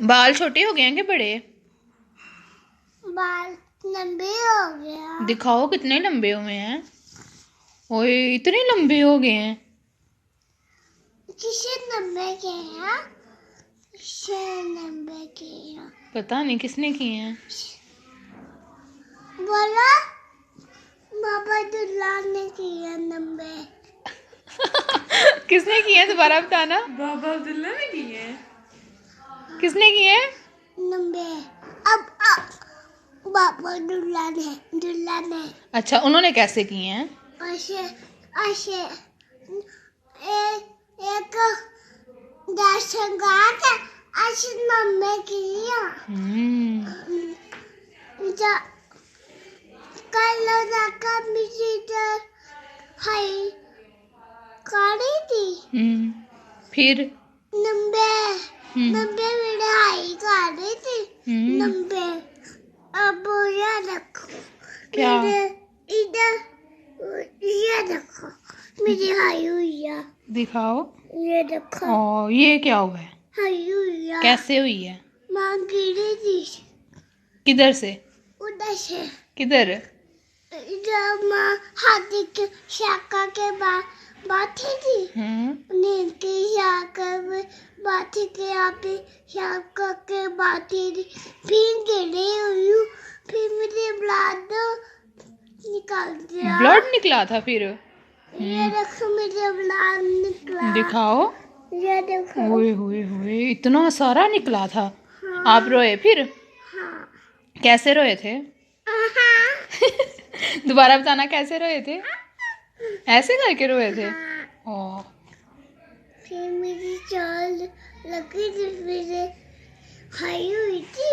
बाल छोटे हो गए हैं कि बड़े? बाल लंबे हो गया। दिखाओ कितने लंबे हुए हैं। ओए इतने लंबे हो गए हैं। किसे लंबे किया? किसे लंबे किया? पता नहीं किसने किए हैं। बोला बाबा दुल्ला ने किया लंबे। किसने किए हैं दोबारा बताना। बाबा अब्दुल्ला ने किए हैं। किसने किए हैं? लंबे। अब बाबा दुल्ला ने। अच्छा उन्होंने कैसे किए हैं? ऐसे ऐसे एक दर्शन गाते ऐसे लंबे किया। जा कल का मिस्टर हाय करी थी। फिर लंबे लंबे मेरे हाई कर रही थी। लंबे अब ये देखो क्या? इधर ये देखो मेरी हाई हुई है। दिखाओ। ये देखो। ओ ये क्या हुआ है? हाई हुई है। कैसे हुई है? माँ गिरी थी किधर से? उधर से। किधर? जब माँ हाथी के शाखा के बाद बैठी थी। नींद की शाखा में बैठी के यहाँ पे शाखा के बैठी थी। फिर गिरी हुई हूँ। फिर मुझे ब्लड निकाल दिया। ब्लड निकला था फिर? ये देखो मुझे ब्लड निकला। दिखाओ। ये देखो। ओए होए होए इतना सारा निकला था। हाँ। आप रोए फिर? हाँ। कैसे रोए थे? दोबारा बताना कैसे रोए थे? ऐसे करके रोए थे? ओ फिर मेरी चाल लगी थी। फिर हाई हुई थी।